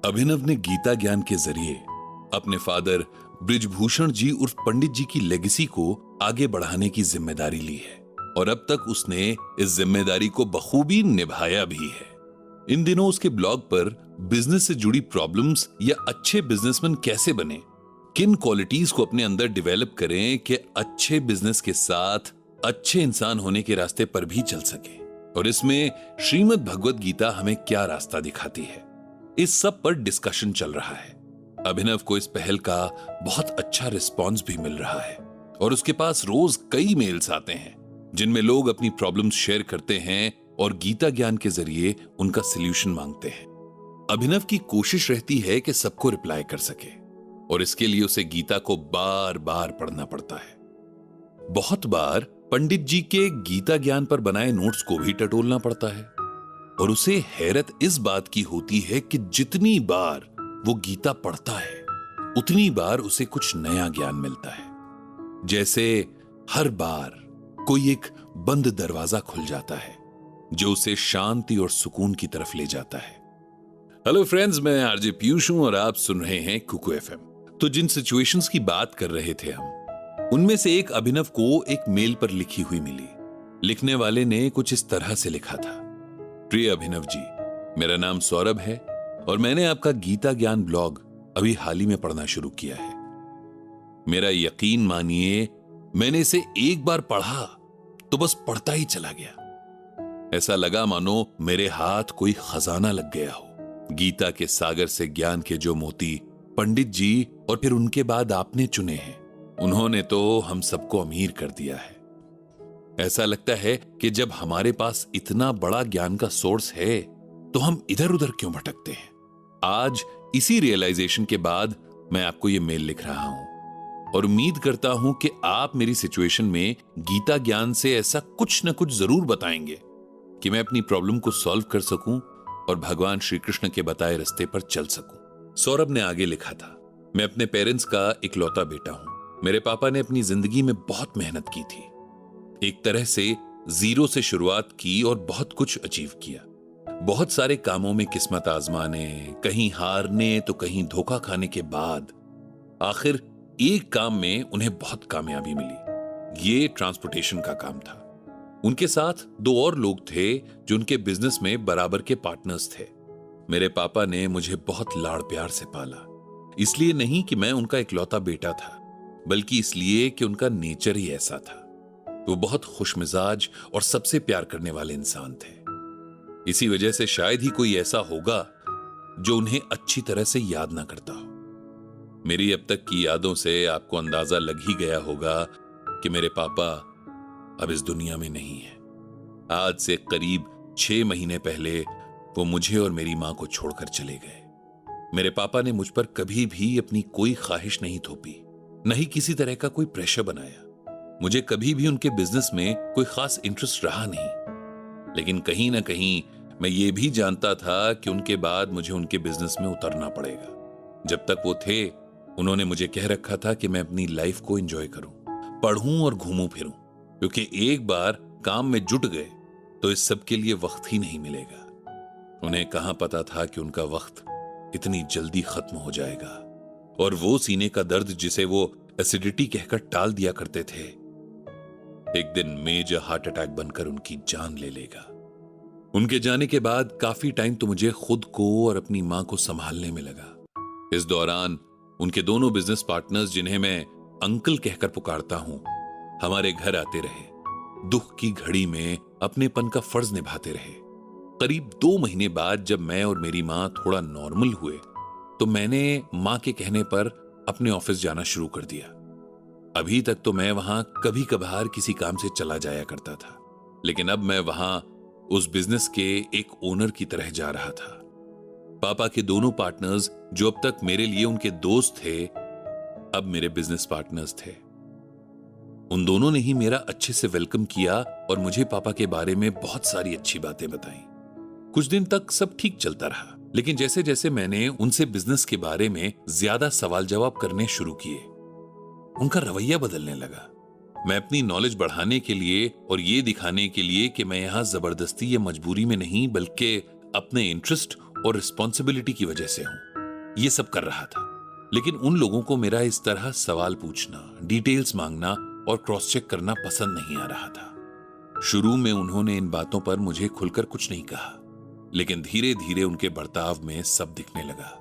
अभिनव ने गीता ज्ञान के जरिए अपने फादर बृजभूषण जी उर्फ पंडित जी की लेगेसी को आगे बढ़ाने की जिम्मेदारी ली है और अब तक उसने इस जिम्मेदारी को बखूबी निभाया भी है। इन दिनों उसके ब्लॉग पर बिजनेस से जुड़ी प्रॉब्लम्स या अच्छे बिजनेसमैन कैसे बने, किन क्वालिटीज को अपने अंदर डेवलप करें कि अच्छे बिजनेस के साथ अच्छे इंसान होने के रास्ते पर भी चल सके, और इसमें श्रीमद् भगवत गीता हमें क्या रास्ता दिखाती है, इस सब पर डिस्कशन चल रहा है। अभिनव को इस पहल का बहुत अच्छा रिस्पॉन्स भी मिल रहा है और उसके पास रोज कई मेल्स आते हैं जिनमें लोग अपनी प्रॉब्लम्स शेयर करते हैं और गीता ज्ञान के जरिए उनका सॉल्यूशन मांगते हैं। अभिनव की कोशिश रहती है कि सबको रिप्लाई कर सके और इसके लिए उसे गीता को बार बार पढ़ना पड़ता है। बहुत बार पंडित जी के गीता ज्ञान पर बनाए नोट्स को भी टटोलना पड़ता है और उसे हैरत इस बात की होती है कि जितनी बार वो गीता पढ़ता है उतनी बार उसे कुछ नया ज्ञान मिलता है, जैसे हर बार कोई एक बंद दरवाजा खुल जाता है जो उसे शांति और सुकून की तरफ ले जाता है। हेलो फ्रेंड्स, मैं आरजे पीयूष हूं और आप सुन रहे हैं कुकू एफएम। तो जिन सिचुएशंस की बात कर रहे थे हम, उनमें से एक अभिनव को एक मेल पर लिखी हुई मिली। लिखने वाले ने कुछ इस तरह से लिखा था: प्रिय अभिनव जी, मेरा नाम सौरभ है और मैंने आपका गीता ज्ञान ब्लॉग अभी हाल ही में पढ़ना शुरू किया है। मेरा यकीन मानिए, मैंने इसे एक बार पढ़ा तो बस पढ़ता ही चला गया। ऐसा लगा मानो मेरे हाथ कोई खजाना लग गया हो। गीता के सागर से ज्ञान के जो मोती पंडित जी और फिर उनके बाद आपने चुने हैं, उन्होंने तो हम सबको अमीर कर दिया है। ऐसा लगता है कि जब हमारे पास इतना बड़ा ज्ञान का सोर्स है तो हम इधर उधर क्यों भटकते हैं। आज इसी रियलाइजेशन के बाद मैं आपको यह मेल लिख रहा हूं और उम्मीद करता हूं कि आप मेरी सिचुएशन में गीता ज्ञान से ऐसा कुछ न कुछ जरूर बताएंगे कि मैं अपनी प्रॉब्लम को सॉल्व कर सकूं और भगवान श्री कृष्ण के बताए रास्ते पर चल सकूं। सौरभ ने आगे लिखा था: मैं अपने पेरेंट्स का इकलौता बेटा हूं। मेरे पापा ने अपनी जिंदगी में बहुत मेहनत की थी, एक तरह से जीरो से शुरुआत की और बहुत कुछ अचीव किया। बहुत सारे कामों में किस्मत आजमाने, कहीं हारने तो कहीं धोखा खाने के बाद आखिर एक काम में उन्हें बहुत कामयाबी मिली। ये ट्रांसपोर्टेशन का काम था। उनके साथ दो और लोग थे जो उनके बिजनेस में बराबर के पार्टनर्स थे। मेरे पापा ने मुझे बहुत लाड़ प्यार से पाला, इसलिए नहीं कि मैं उनका इकलौता बेटा था, बल्कि इसलिए कि उनका नेचर ही ऐसा था। वो बहुत खुशमिजाज और सबसे प्यार करने वाले इंसान थे। इसी वजह से शायद ही कोई ऐसा होगा जो उन्हें अच्छी तरह से याद ना करता हो। मेरी अब तक की यादों से आपको अंदाजा लग ही गया होगा कि मेरे पापा अब इस दुनिया में नहीं है। आज से करीब 6 महीने पहले वो मुझे और मेरी मां को छोड़कर चले गए। मेरे पापा ने मुझ पर कभी भी अपनी कोई ख्वाहिश नहीं थोपी, न ही किसी तरह का कोई प्रेशर बनाया। मुझे कभी भी उनके बिजनेस में कोई खास इंटरेस्ट रहा नहीं, लेकिन कहीं ना कहीं मैं ये भी जानता था कि उनके बाद मुझे उनके बिजनेस में उतरना पड़ेगा। जब तक वो थे, उन्होंने मुझे कह रखा था कि मैं अपनी लाइफ को एंजॉय करूं, पढ़ूं और घूमूं फिरूं, क्योंकि एक बार काम में जुट गए तो इस सब के लिए वक्त ही नहीं मिलेगा। उन्हें कहां पता था कि उनका वक्त इतनी जल्दी खत्म हो जाएगा और वो सीने का दर्द जिसे वो एसिडिटी कहकर टाल दिया करते थे, एक दिन मेजर हार्ट अटैक बनकर उनकी जान ले लेगा। उनके जाने के बाद काफी टाइम तो मुझे खुद को और अपनी मां को संभालने में लगा। इस दौरान उनके दोनों बिजनेस पार्टनर्स, जिन्हें मैं अंकल कहकर पुकारता हूं, हमारे घर आते रहे। दुख की घड़ी में अपनेपन का फर्ज निभाते रहे। करीब 2 महीने बाद जब मैं और मेरी मां थोड़ा नॉर्मल हुए तो मैंने मां के कहने पर अपने ऑफिस जाना शुरू कर दिया। अभी तक तो मैं वहां कभी कभार किसी काम से चला जाया करता था, लेकिन अब मैं वहां उस बिजनेस के एक ओनर की तरह जा रहा था। पापा के दोनों पार्टनर्स, जो अब तक मेरे लिए उनके दोस्त थे, अब मेरे बिजनेस पार्टनर्स थे। उन दोनों ने ही मेरा अच्छे से वेलकम किया और मुझे पापा के बारे में बहुत सारी अच्छी बातें बताई। कुछ दिन तक सब ठीक चलता रहा, लेकिन जैसे जैसे मैंने उनसे बिजनेस के बारे में ज्यादा सवाल जवाब करने शुरू किए, उनका रवैया बदलने लगा। मैं अपनी नॉलेज बढ़ाने के लिए और ये दिखाने के लिए कि मैं यहां जबरदस्ती या मजबूरी में नहीं, बल्कि अपने इंटरेस्ट और रिस्पॉन्सिबिलिटी की वजह से हूं, ये सब कर रहा था, लेकिन उन लोगों को मेरा इस तरह सवाल पूछना, डिटेल्स मांगना और क्रॉस चेक करना पसंद नहीं आ रहा था। शुरू में उन्होंने इन बातों पर मुझे खुलकर कुछ नहीं कहा, लेकिन धीरे धीरे उनके बर्ताव में सब दिखने लगा।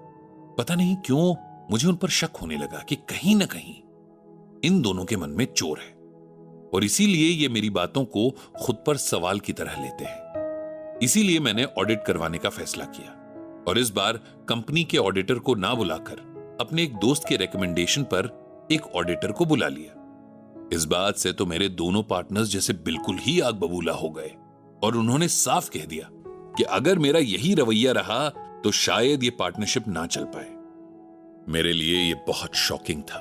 पता नहीं क्यों मुझे उन पर शक होने लगा कि कहीं ना कहीं इन दोनों के मन में चोर है, और इसीलिए ये मेरी बातों को खुद पर सवाल की तरह लेते हैं। इसीलिए मैंने ऑडिट करवाने का फैसला किया, और इस बार कंपनी के ऑडिटर को ना बुलाकर अपने एक दोस्त के रिकमेंडेशन पर एक ऑडिटर को बुला लिया। इस बात से तो मेरे दोनों पार्टनर्स जैसे बिल्कुल ही आग बबूला हो गए, और उन्होंने साफ कह दिया कि अगर मेरा यही रवैया रहा तो शायद ये पार्टनरशिप ना चल पाए। मेरे लिए ये बहुत शॉकिंग था,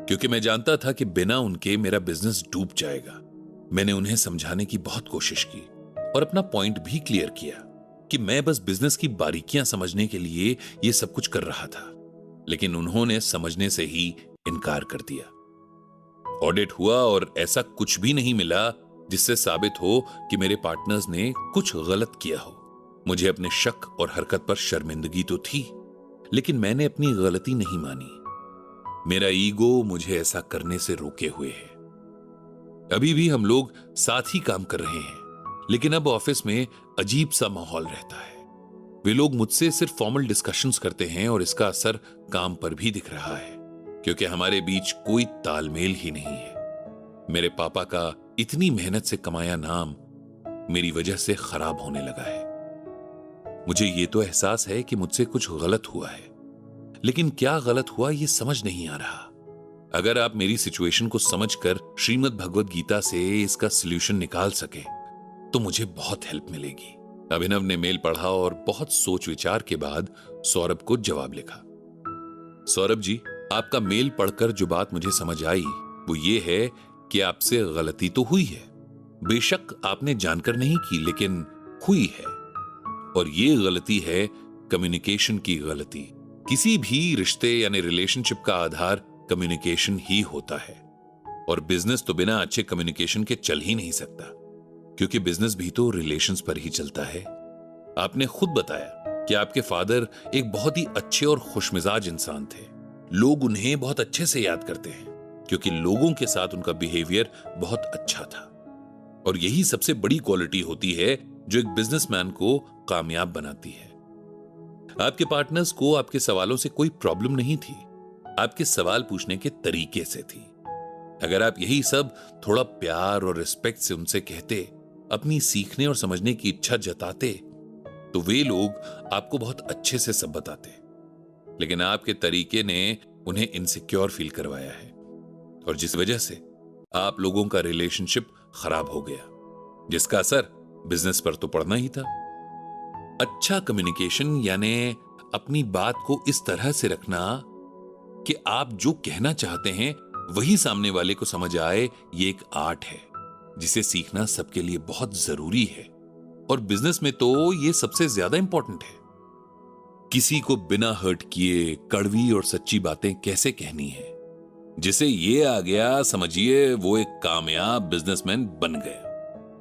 क्योंकि मैं जानता था कि बिना उनके मेरा बिजनेस डूब जाएगा। मैंने उन्हें समझाने की बहुत कोशिश की और अपना पॉइंट भी क्लियर किया कि मैं बस बिजनेस की बारीकियां समझने के लिए ये सब कुछ कर रहा था, लेकिन उन्होंने समझने से ही इनकार कर दिया। ऑडिट हुआ और ऐसा कुछ भी नहीं मिला जिससे साबित हो कि मेरे पार्टनर्स ने कुछ गलत किया हो। मुझे अपने शक और हरकत पर शर्मिंदगी तो थी, लेकिन मैंने अपनी गलती नहीं मानी। मेरा ईगो मुझे ऐसा करने से रोके हुए है। अभी भी हम लोग साथ ही काम कर रहे हैं, लेकिन अब ऑफिस में अजीब सा माहौल रहता है। वे लोग मुझसे सिर्फ फॉर्मल डिस्कशंस करते हैं, और इसका असर काम पर भी दिख रहा है, क्योंकि हमारे बीच कोई तालमेल ही नहीं है। मेरे पापा का इतनी मेहनत से कमाया नाम मेरी वजह से खराब होने लगा है। मुझे ये तो एहसास है कि मुझसे कुछ गलत हुआ है, लेकिन क्या गलत हुआ ये समझ नहीं आ रहा। अगर आप मेरी सिचुएशन को समझकर श्रीमद् भगवद गीता से इसका सॉल्यूशन निकाल सके तो मुझे बहुत हेल्प मिलेगी। अभिनव ने मेल पढ़ा और बहुत सोच विचार के बाद सौरभ को जवाब लिखा। सौरभ जी, आपका मेल पढ़कर जो बात मुझे समझ आई वो ये है कि आपसे गलती तो हुई है। बेशक आपने जानकर नहीं की, लेकिन हुई है, और ये गलती है कम्युनिकेशन की गलती। किसी भी रिश्ते यानी रिलेशनशिप का आधार कम्युनिकेशन ही होता है, और बिजनेस तो बिना अच्छे कम्युनिकेशन के चल ही नहीं सकता, क्योंकि बिजनेस भी तो रिलेशंस पर ही चलता है। आपने खुद बताया कि आपके फादर एक बहुत ही अच्छे और खुशमिजाज इंसान थे। लोग उन्हें बहुत अच्छे से याद करते हैं, क्योंकि लोगों के साथ उनका बिहेवियर बहुत अच्छा था, और यही सबसे बड़ी क्वालिटी होती है जो एक बिजनेसमैन को कामयाब बनाती है। आपके पार्टनर्स को आपके सवालों से कोई प्रॉब्लम नहीं थी, आपके सवाल पूछने के तरीके से थी। अगर आप यही सब थोड़ा प्यार और रिस्पेक्ट से उनसे कहते, अपनी सीखने और समझने की इच्छा जताते, तो वे लोग आपको बहुत अच्छे से सब बताते। लेकिन आपके तरीके ने उन्हें इनसिक्योर फील करवाया है, और जिस वजह से आप लोगों का रिलेशनशिप खराब हो गया, जिसका असर बिजनेस पर तो पड़ना ही था। अच्छा कम्युनिकेशन यानी अपनी बात को इस तरह से रखना कि आप जो कहना चाहते हैं वही सामने वाले को समझ आए, ये एक आर्ट है जिसे सीखना सबके लिए बहुत जरूरी है, और बिजनेस में तो ये सबसे ज्यादा इंपॉर्टेंट है। किसी को बिना हर्ट किए कड़वी और सच्ची बातें कैसे कहनी है, जिसे ये आ गया समझिए वो एक कामयाब बिजनेसमैन बन गया।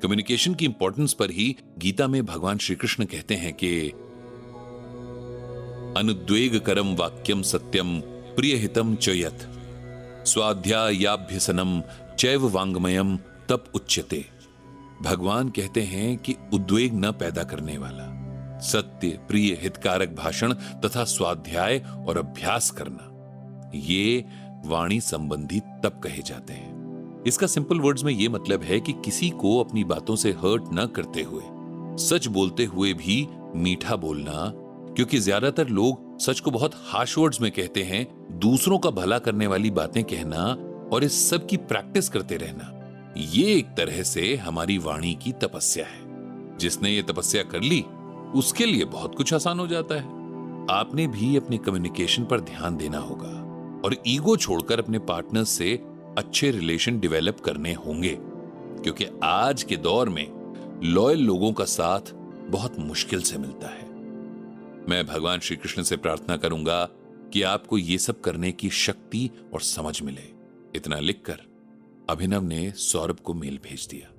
कम्युनिकेशन की इंपॉर्टेंस पर ही गीता में भगवान श्री कृष्ण कहते हैं कि अनुद्वेगकरम वाक्यम सत्यम प्रियहितम च यत् स्वाध्यायाभ्यसनम चैव वांगमयम तप उच्यते। भगवान कहते हैं कि उद्वेग न पैदा करने वाला, सत्य, प्रिय, हितकारक भाषण तथा स्वाध्याय और अभ्यास करना, ये वाणी संबंधी तप कहे जाते हैं। इसका सिंपल वर्ड्स में यह मतलब है कि किसी को अपनी बातों से हर्ट न करते हुए, सच बोलते हुए भी मीठा बोलना, क्योंकि ज्यादातर लोग सच को बहुत हार्श वर्ड्स में कहते हैं। दूसरों का भला करने वाली बातें कहना और इस सब की प्रैक्टिस करते रहना, ये एक तरह से हमारी वाणी की तपस्या है। जिसने ये तपस्या कर ली उसके लिए बहुत कुछ आसान हो जाता है। आपने भी अपने कम्युनिकेशन पर ध्यान देना होगा और ईगो छोड़कर अपने पार्टनर से अच्छे रिलेशन डेवलप करने होंगे, क्योंकि आज के दौर में लॉयल लोगों का साथ बहुत मुश्किल से मिलता है। मैं भगवान श्री कृष्ण से प्रार्थना करूंगा कि आपको ये सब करने की शक्ति और समझ मिले। इतना लिखकर अभिनव ने सौरभ को मेल भेज दिया।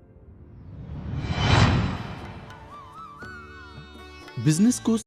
बिजनेस को